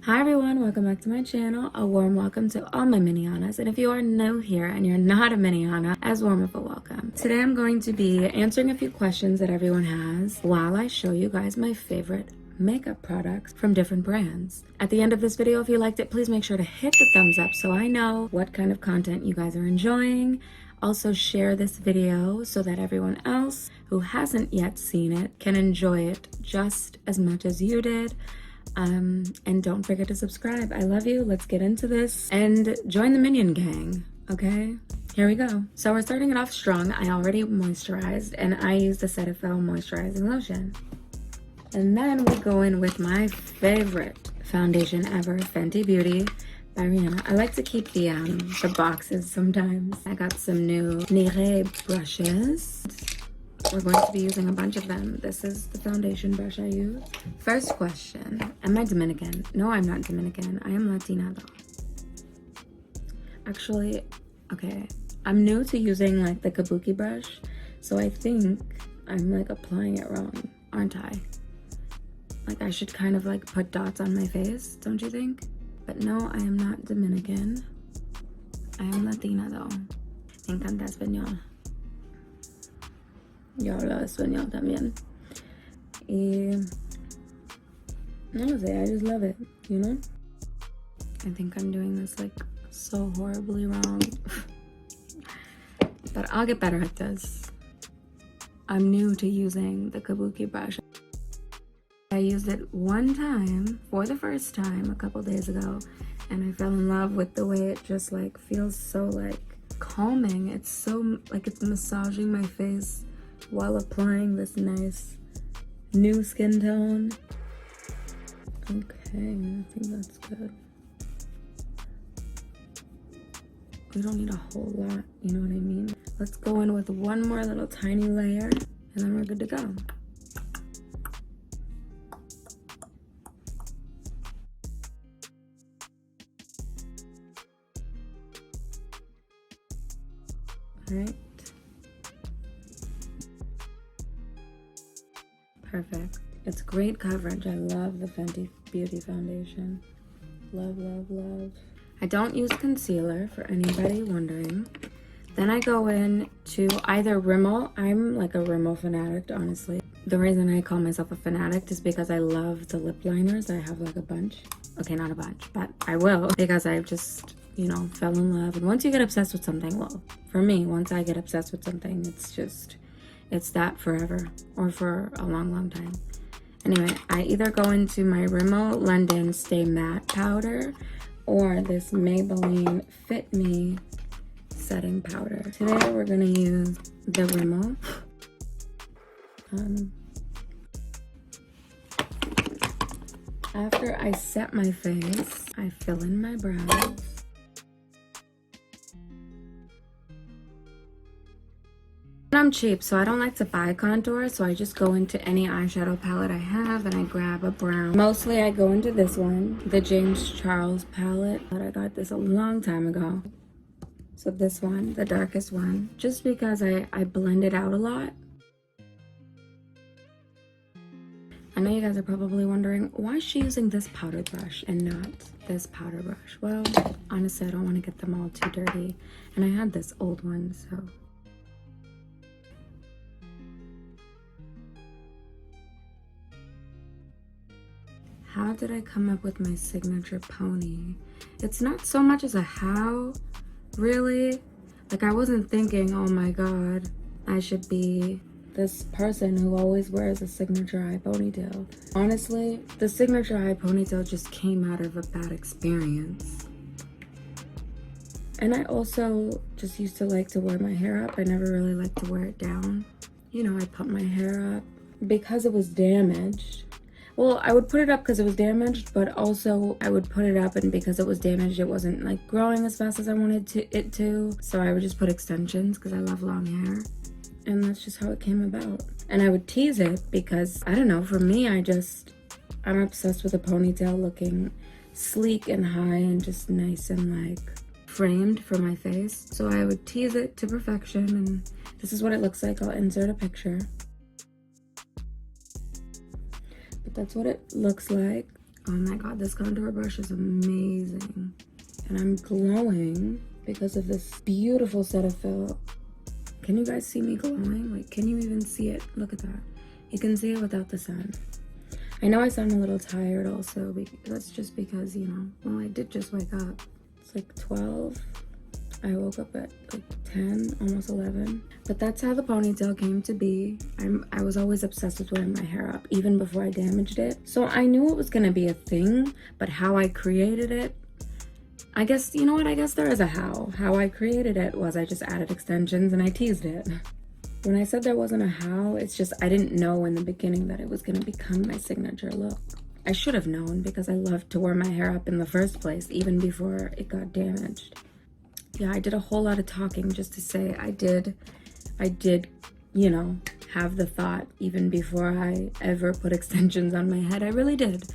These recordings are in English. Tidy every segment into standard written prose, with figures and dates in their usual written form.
Hi everyone, welcome back to my channel. A warm welcome to all my mini-anas, and if you are new here and you're not a mini-ana, as warm of a welcome. Today I'm going to be answering a few questions that everyone has while I show you guys my favorite makeup products from different brands. At the end of this video, if you liked it, please make sure to hit the thumbs up so I know what kind of content you guys are enjoying. Also share this video so that everyone else who hasn't yet seen it can enjoy it just as much as you did. And don't forget to subscribe. I love you. Let's get into this and join the minion gang, okay? Here we go. So we're starting it off strong. I already moisturized and I used the Cetaphil moisturizing lotion. And then we go in with my favorite foundation ever, Fenty Beauty by Rihanna. I like to keep the boxes sometimes. I got some new Nire brushes. We're going to be using a bunch of them. This is the foundation brush I use. First question, am I Dominican? No, I'm not Dominican. I am Latina though. Actually, okay, I'm new to using like the kabuki brush, so I think I'm like applying it wrong, aren't I? Like I should kind of like put dots on my face, don't you think? But no, I am not Dominican. I am Latina though. Me encanta español. Yo hablo español también. Y no lo sé, I just love it, you know? I think I'm doing this like so horribly wrong. But I'll get better at this. I'm new to using the kabuki brush. I used it one time for the first time a couple days ago, and I fell in love with the way it just like feels so like calming. It's so like it's massaging my face while applying this nice new skin tone. Okay, I think that's good. We don't need a whole lot, you know what I mean? Let's go in with one more little tiny layer and then we're good to go. All right. Perfect. It's great coverage. I love the Fenty Beauty foundation. Love, love, love. I don't use concealer for anybody wondering. Then I go in to either Rimmel. I'm like a Rimmel fanatic, honestly. The reason I call myself a fanatic is because I love the lip liners. I have like a bunch. Okay, not a bunch, but I will because I've just, you know, fell in love. And once you get obsessed with something, well, for me, once I get obsessed with something, it's that forever or for a long, long time. Anyway, I either go into my Rimmel London Stay Matte powder or this Maybelline Fit Me setting powder. Today we're gonna use the Rimmel. After I set my face, I fill in my brows. I'm cheap, so I don't like to buy contour, so I just go into any eyeshadow palette I have and I grab a brown. Mostly I go into this one, the James Charles palette, but I got this a long time ago. So this one, the darkest one, just because I blend it out a lot. I know you guys are probably wondering, why is she using this powder brush and not this powder brush? Well, honestly, I don't want to get them all too dirty, and I had this old one, so. How did I come up with my signature pony? It's not so much as a how, really. Like I wasn't thinking, oh my god, I should be this person who always wears a signature eye ponytail. Honestly, the signature eye ponytail just came out of a bad experience. And I also just used to like to wear my hair up. I never really liked to wear it down. You know, I put my hair up because it was damaged. Well, I would put it up because it was damaged, but also I would put it up and because it was damaged, it wasn't like growing as fast as I wanted it to. So I would just put extensions because I love long hair. And that's just how it came about. And I would tease it because, I don't know, for me, I'm obsessed with a ponytail looking sleek and high and just nice and like framed for my face. So I would tease it to perfection, and this is what it looks like. I'll insert a picture. But that's what it looks like. Oh my god, this contour brush is amazing. And I'm glowing because of this beautiful Cetaphil. Can you guys see me glowing? Like, can you even see it? Look at that. You can see it without the sun. I know I sound a little tired also. That's just because, you know, well, I did just wake up. It's like 12. I woke up at like 10, almost 11. But that's how the ponytail came to be. I was always obsessed with wearing my hair up, even before I damaged it. So I knew it was gonna be a thing, but how I created it, I guess, you know what, I guess there is a how. How I created it was I just added extensions and I teased it. When I said there wasn't a how, it's just I didn't know in the beginning that it was gonna become my signature look. I should have known because I loved to wear my hair up in the first place, even before it got damaged. Yeah, I did a whole lot of talking just to say I did, you know, have the thought even before I ever put extensions on my head. I really did.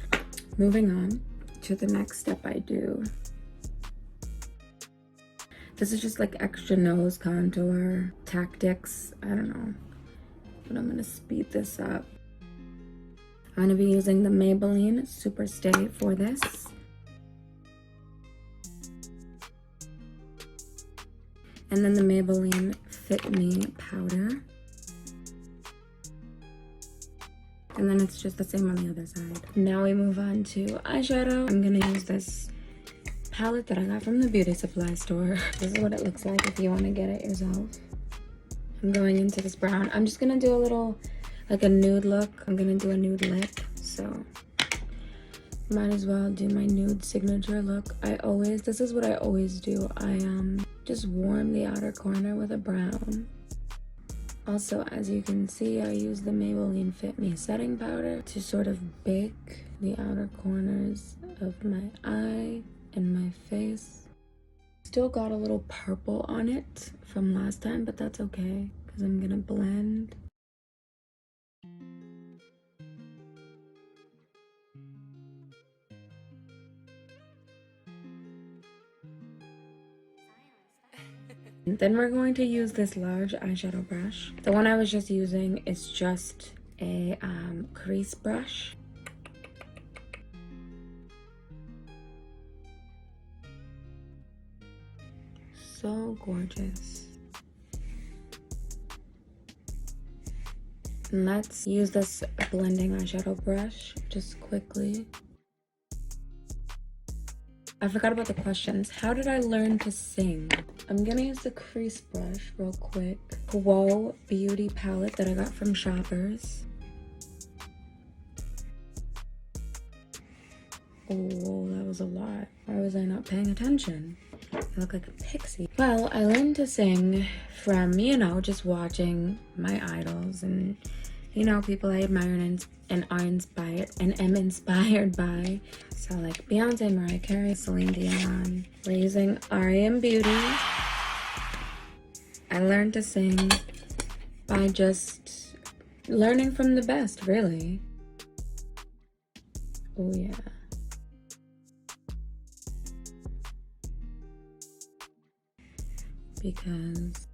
Moving on to the next step I do. This is just like extra nose contour tactics. I don't know, but I'm gonna speed this up. I'm gonna be using the Maybelline Super Stay for this. And then the Maybelline Fit Me powder. And then it's just the same on the other side. Now we move on to eyeshadow. I'm gonna use this palette that I got from the beauty supply store. This is what it looks like if you want to get it yourself. I'm going into this brown. I'm just gonna do a little, like a nude look. I'm gonna do a nude lip, so might as well do my nude signature look. This is what I always do. I just warm the outer corner with a brown. Also, as you can see, I use the Maybelline Fit Me setting powder to sort of bake the outer corners of my eye and my face. Still got a little purple on it from last time, but that's okay because I'm gonna blend. Then we're going to use this large eyeshadow brush. The one I was just using is just a crease brush. So gorgeous. And let's use this blending eyeshadow brush just quickly. I forgot about the questions. How did I learn to sing? I'm gonna use the crease brush real quick. Quo Beauty palette that I got from Shoppers. Oh, that was a lot. Why was I not paying attention? I look like a pixie. Well, I learned to sing from, you know, just watching my idols and, you know, people I admire and are inspired and am inspired by. So like Beyonce, Mariah Carey, Celine Dion. We're using R.E.M. Beauty. I learned to sing by just learning from the best, really. Oh yeah. Because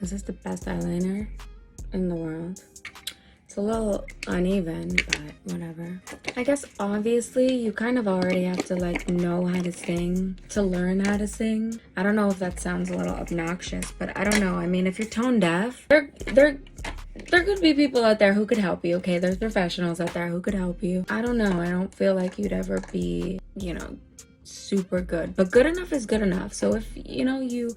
this is the best eyeliner in the world. It's a little uneven, but whatever. I guess obviously you kind of already have to like know how to sing to learn how to sing. I don't know if that sounds a little obnoxious, but I don't know. I mean, if you're tone deaf, there could be people out there who could help you, okay? There's professionals out there who could help you. I don't know. I don't feel like you'd ever be, you know, super good. But good enough is good enough. So if, you know, you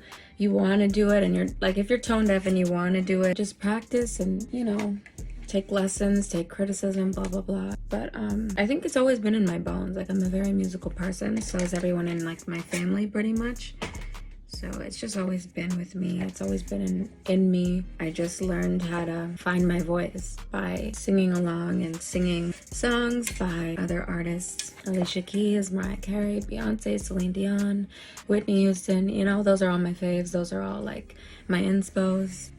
want to do it and you're, like, if you're tone deaf and you want to do it, just practice and, you know, take lessons, take criticism, blah, blah, blah. But I think it's always been in my bones. Like, I'm a very musical person. So is everyone in, like, my family pretty much. So it's just always been with me. It's always been in me. I just learned how to find my voice by singing along and singing songs by other artists. Alicia Keys, Mariah Carey, Beyonce, Celine Dion, Whitney Houston. You know, those are all my faves. Those are all like my inspos.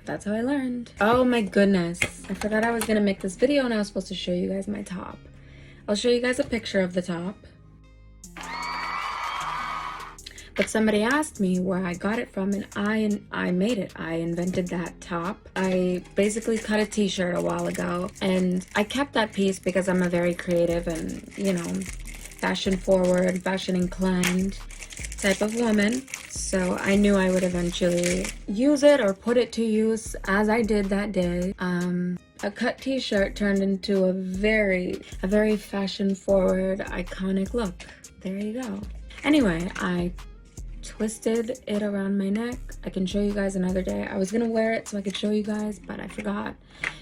That's how I learned. Oh my goodness. I forgot I was gonna make this video and I was supposed to show you guys my top. I'll show you guys a picture of the top. But somebody asked me where I got it from, and I made it. I invented that top. I basically cut a t-shirt a while ago, and I kept that piece because I'm a very creative and, you know, fashion forward, fashion inclined type of woman. So I knew I would eventually use it or put it to use, as I did that day. A cut t-shirt turned into a very fashion forward, iconic look. There you go. Anyway, I twisted it around my neck. I can show you guys another day. I was gonna wear it so I could show you guys, but I forgot.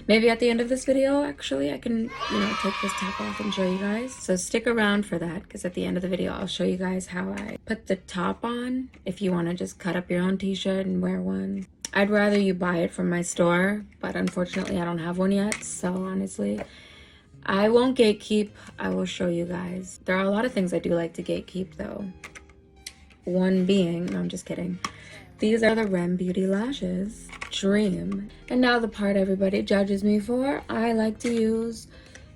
Maybe at the end of this video, actually, I can, you know, take this top off and show you guys. So stick around for that, because at the end of the video, I'll show you guys how I put the top on. If you want to just cut up your own t-shirt and wear one. I'd rather you buy it from my store, but unfortunately I don't have one yet. So honestly, I won't gatekeep. I will show you guys. There are a lot of things I do like to gatekeep though. One being, no, I'm just kidding. These are the Rem Beauty lashes. Dream. And now the part everybody judges me for. I like to use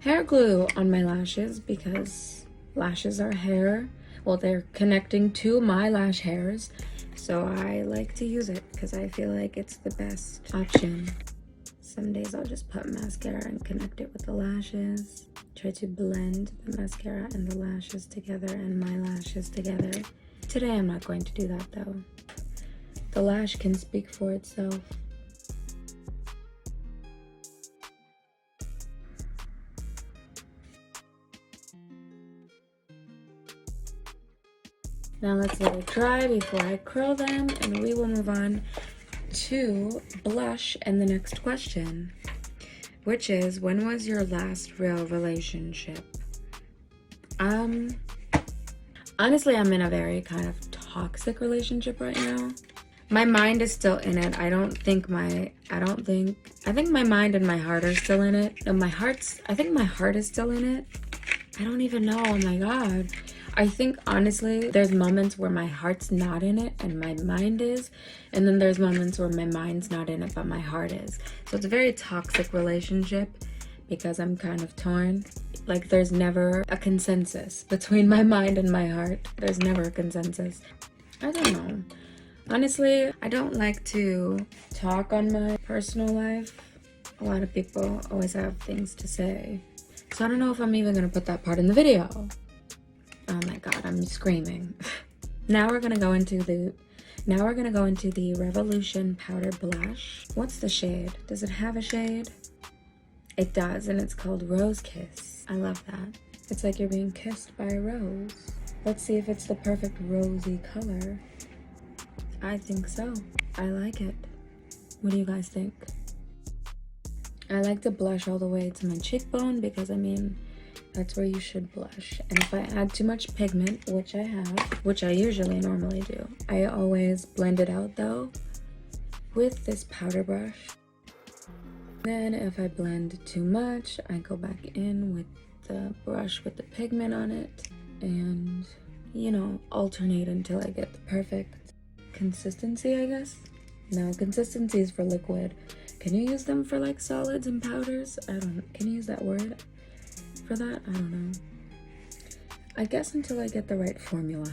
hair glue on my lashes because lashes are hair. Well, they're connecting to my lash hairs. So I like to use it because I feel like it's the best option. Some days I'll just put mascara and connect it with the lashes. Try to blend the mascara and the lashes together and my lashes together. Today I'm not going to do that though. The lash can speak for itself. Now let's let it dry before I curl them, and we will move on to blush and the next question, which is, when was your last real relationship? Honestly, I'm in a very kind of toxic relationship right now. My mind is still in it. I think my mind and my heart are still in it. No, I think my heart is still in it. I don't even know, oh my God. I think honestly, there's moments where my heart's not in it and my mind is, and then there's moments where my mind's not in it but my heart is. So it's a very toxic relationship because I'm kind of torn. Like, there's never a consensus between my mind and my heart. There's never a consensus. I don't know. Honestly, I don't like to talk on my personal life. A lot of people always have things to say. So I don't know if I'm even gonna put that part in the video. Oh my God, I'm screaming. Now we're gonna go into the Revolution Powder Blush. What's the shade? Does it have a shade? It does, and it's called Rose Kiss. I love that. It's like you're being kissed by a rose. Let's see if it's the perfect rosy color. I think so. I like it. What do you guys think? I like to blush all the way to my cheekbone because, I mean, that's where you should blush. And if I add too much pigment, which I have, which I usually normally do, I always blend it out though with this powder brush. Then if I blend too much, I go back in with the brush with the pigment on it and, you know, alternate until I get the perfect consistency, I guess. No, consistency is for liquid. Can you use them for like solids and powders? Can you use that word for that? I don't know. I guess until I get the right formula.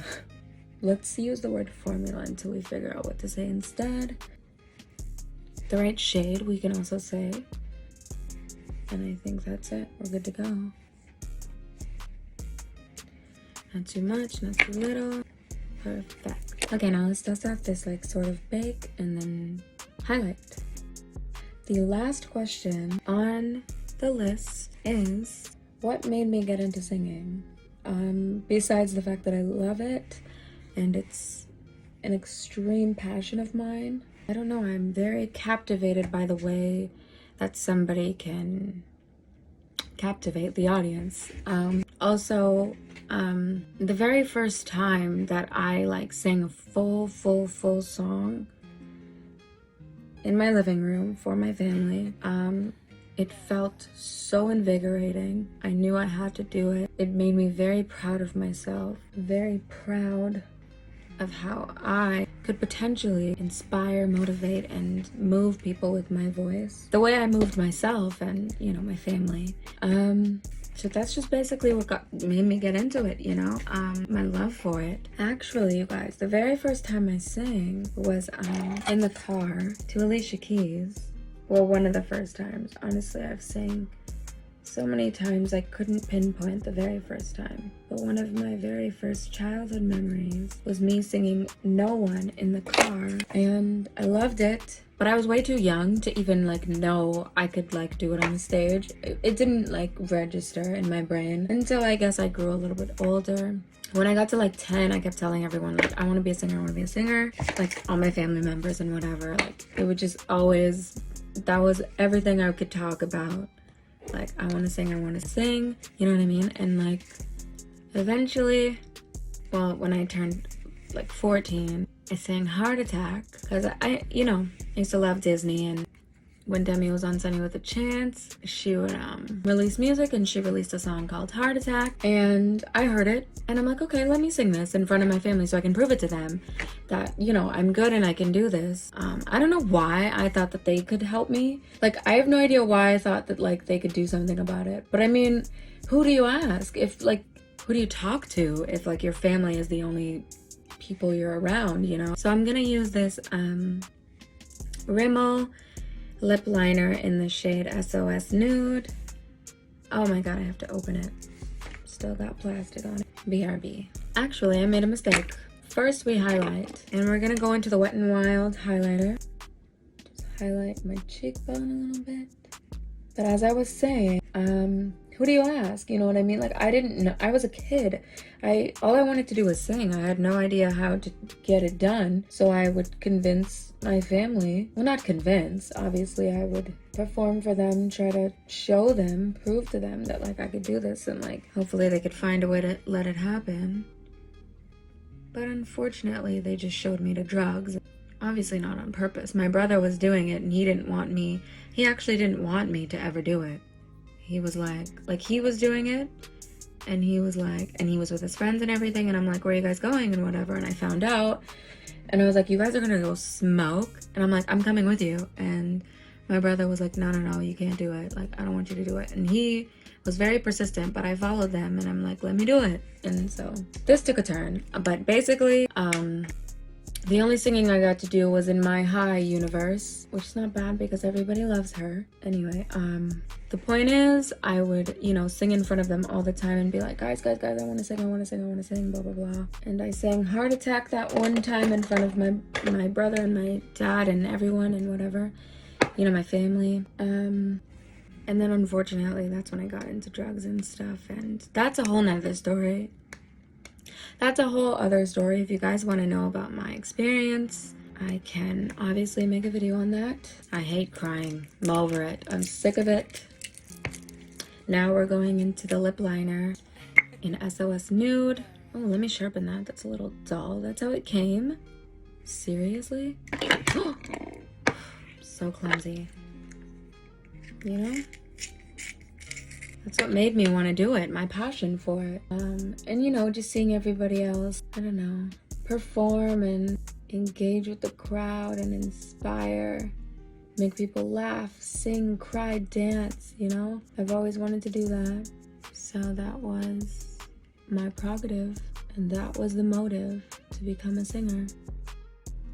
Let's use the word formula until we figure out what to say instead. The right shade, we can also say. And I think that's it. We're good to go. Not too much, not too little. Perfect. Okay, now let's dust off this like sort of bake and then highlight. The last question on the list is, what made me get into singing? Besides the fact that I love it and it's an extreme passion of mine, I don't know, I'm very captivated by the way that somebody can captivate the audience. Also, the very first time that I like sang a full song in my living room for my family, it felt so invigorating. I knew I had to do it. It made me very proud of myself, very proud of how I could potentially inspire, motivate, and move people with my voice. The way I moved myself and, you know, my family. So that's just basically what made me get into it, you know, my love for it. Actually, you guys, the very first time I sang was in the car to Alicia Keys. Well, one of the first times. Honestly, I've sang so many times I couldn't pinpoint the very first time. But one of my very first childhood memories was me singing No One in the car. And I loved it. But I was way too young to even like know I could like do it on the stage. It didn't like register in my brain until I guess I grew a little bit older. When I got to like 10, I kept telling everyone like, I want to be a singer, I want to be a singer. Like all my family members and whatever. Like it would just always, that was everything I could talk about. Like I want to sing, I want to sing. You know what I mean? And like eventually, well, when I turned like 14, I sang Heart Attack because I used to love Disney, and when Demi was on Sunny with a Chance, she would release music, and she released a song called Heart Attack, and I heard it and I'm like, okay, let me sing this in front of my family so I can prove it to them that, you know, I'm good and I can do this. I don't know why I thought that they could help me. Like, I have no idea why I thought that like they could do something about it. But I mean, who do you ask? If like, who do you talk to if like your family is the only people you're around, you know? So I'm gonna use this Rimmel lip liner in the shade SOS Nude. Oh my god, I have to open it. Still got plastic on it. BRB. Actually, I made a mistake. First we highlight, and we're gonna go into the Wet n Wild highlighter. Just highlight my cheekbone a little bit. But as I was saying, who do you ask? You know what I mean? Like, I didn't know. I was a kid. All I wanted to do was sing. I had no idea how to get it done. So I would convince my family. Well, not convince. Obviously, I would perform for them, try to show them, prove to them that, like, I could do this. And, like, hopefully they could find a way to let it happen. But unfortunately, they just showed me to drugs. Obviously not on purpose. My brother was doing it, and he actually didn't want me to ever do it. He was like he was doing it, and he was with his friends and everything, and I'm like, where are you guys going and whatever? And I found out, and I was like, you guys are gonna go smoke? And I'm like, I'm coming with you. And my brother was like, no, you can't do it. Like, I don't want you to do it. And he was very persistent, but I followed them, and I'm like, let me do it. And so this took a turn. But basically, the only singing I got to do was in My High universe, which is not bad because everybody loves her. Anyway, the point is, I would, you know, sing in front of them all the time and be like, guys, I want to sing, blah, blah, blah. And I sang Heart Attack that one time in front of my brother and my dad and everyone and whatever, you know, my family. And then unfortunately, that's when I got into drugs and stuff. And that's a whole nother story. That's a whole other story. If you guys want to know about my experience, I can obviously make a video on that. I hate crying. I'm over it. I'm sick of it. Now we're going into the lip liner in SOS Nude. Oh, let me sharpen that. That's a little dull. That's how it came. Seriously? So clumsy. You know? That's what made me want to do it, my passion for it. And you know, just seeing everybody else, I don't know, perform and engage with the crowd and inspire, make people laugh, sing, cry, dance, you know? I've always wanted to do that. So that was my prerogative, and that was the motive to become a singer.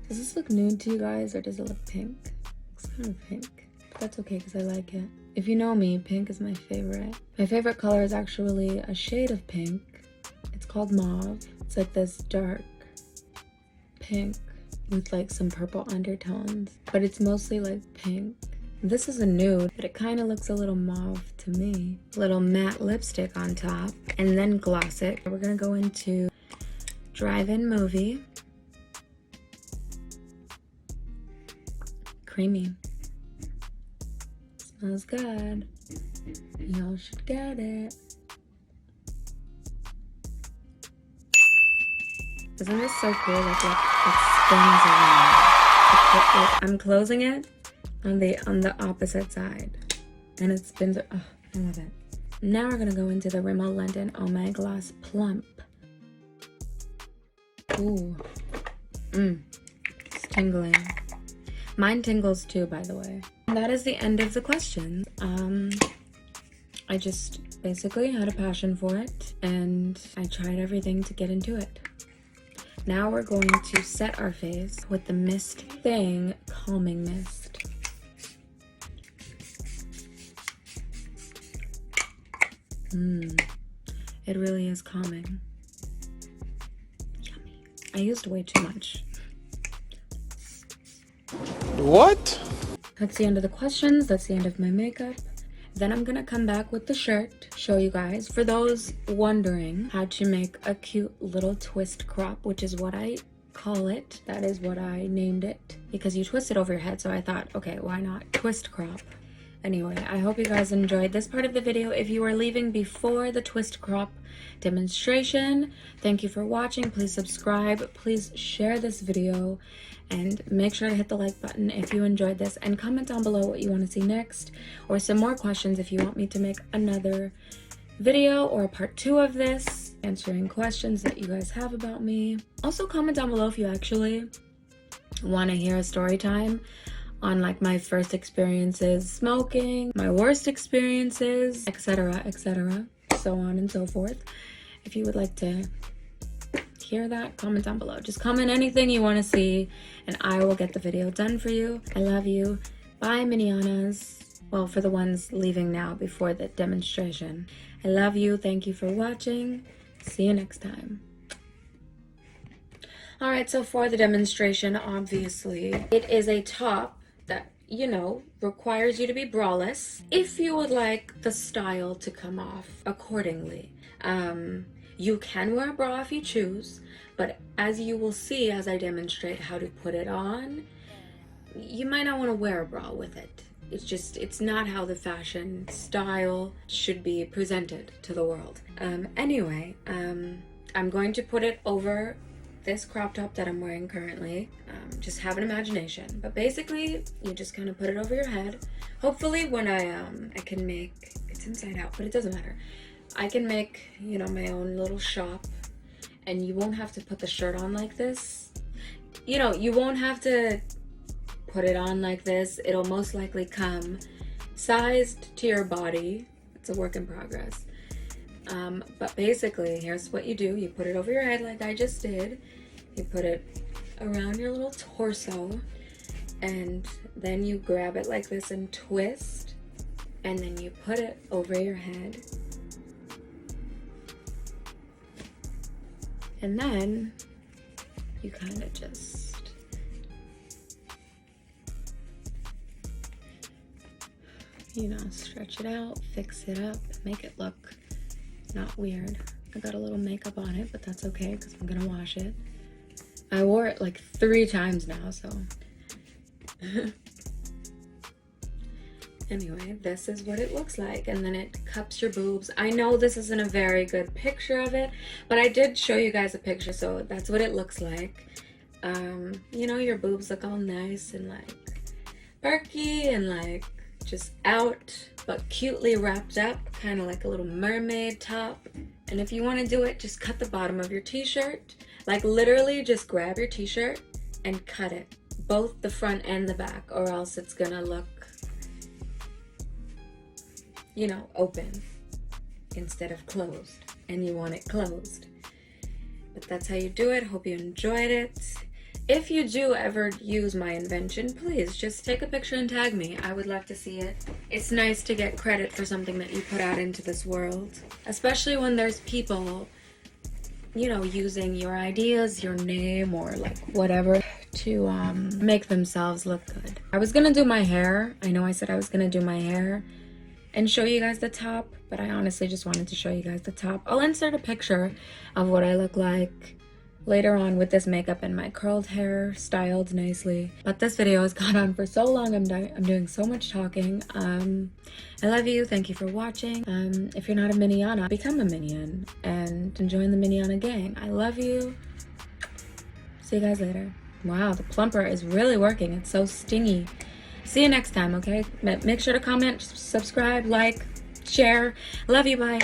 Does this look nude to you guys, or does it look pink? It looks kind of pink, but that's okay because I like it. If you know me, pink is my favorite. My favorite color is actually a shade of pink. It's called mauve. It's like this dark pink with like some purple undertones, but it's mostly like pink. This is a nude, but it kind of looks a little mauve to me. Little matte lipstick on top, and then gloss it. We're gonna go into Drive-In Movie. Creamy. Smells good. Y'all should get it. Isn't this so cool? Like it spins around. I'm closing it on the opposite side, and it spins. Oh, I love it. Now we're gonna go into the Rimmel London Oh My Gloss Plump. Ooh, it's tingling. Mine tingles too, by the way. And that is the end of the questions. I just basically had a passion for it, and I tried everything to get into it. Now we're going to set our face with the Mist Thing Calming Mist. It really is calming. Yummy. I used way too much. What? That's the end of the questions. That's the end of my makeup. Then I'm gonna come back with the shirt, show you guys. For those wondering how to make a cute little twist crop, which is what I call it. That is what I named it, because you twist it over your head. So I thought, okay, why not twist crop? Anyway, I hope you guys enjoyed this part of the video. If you are leaving before the twist crop demonstration, thank you for watching. Please subscribe, please share this video, and make sure to hit the like button if you enjoyed this, and comment down below what you want to see next, or some more questions if you want me to make another video or a part 2 of this, answering questions that you guys have about me. Also comment down below if you actually want to hear a story time on like my first experiences smoking, my worst experiences, etc., etc., so on and so forth. If you would like to hear that, comment down below. Just comment anything you want to see and I will get the video done for you. I love you. Bye, Minianas. Well, for the ones leaving now before the demonstration. I love you. Thank you for watching. See you next time. Alright, so for the demonstration, obviously, it is a top that, you know, requires you to be braless. If you would like the style to come off accordingly, you can wear a bra if you choose, but as you will see as I demonstrate how to put it on, you might not want to wear a bra with it. It's not how the fashion style should be presented to the world. Anyway, I'm going to put it over this crop top that I'm wearing currently. Just have an imagination, but basically you just kind of put it over your head. Hopefully when I can make, it's inside out, but it doesn't matter. I can make, you know, my own little shop, and you won't have to put the shirt on like this. You know, you won't have to put it on like this. It'll most likely come sized to your body. It's a work in progress. But basically, here's what you do. You put it over your head like I just did. You put it around your little torso, and then you grab it like this and twist, and then you put it over your head. And then you kind of just stretch it out, fix it up, make it look not weird. I got a little makeup on it, but that's okay because I'm gonna wash it. I wore it like 3 times now, so. Anyway, this is what it looks like, and then it cups your boobs. I know this isn't a very good picture of it, but I did show you guys a picture, so that's what it looks like. You know, your boobs look all nice and like perky and like just out, but cutely wrapped up, kind of like a little mermaid top. And if you want to do it, just cut the bottom of your t-shirt. Like literally just grab your t-shirt and cut it, both the front and the back, or else it's gonna look, you know, open instead of closed, and you want it closed. But that's how you do it. Hope you enjoyed it. If you do ever use my invention, please just take a picture and tag me. I would love to see it. It's nice to get credit for something that you put out into this world, especially when there's people, you know, using your ideas, your name, or like whatever to make themselves look good. I was gonna do my hair. I know I said I was gonna do my hair and show you guys the top, but I honestly just wanted to show you guys the top. I'll insert a picture of what I look like later on with this makeup and my curled hair styled nicely. But this video has gone on for so long. I'm doing so much talking. I love you. Thank you for watching. If you're not a Miniana, become a Minion and join the Miniana gang. I love you. See you guys later. Wow, the plumper is really working. It's so stingy. See you next time, okay? Make sure to comment, subscribe, like, share. Love you, bye.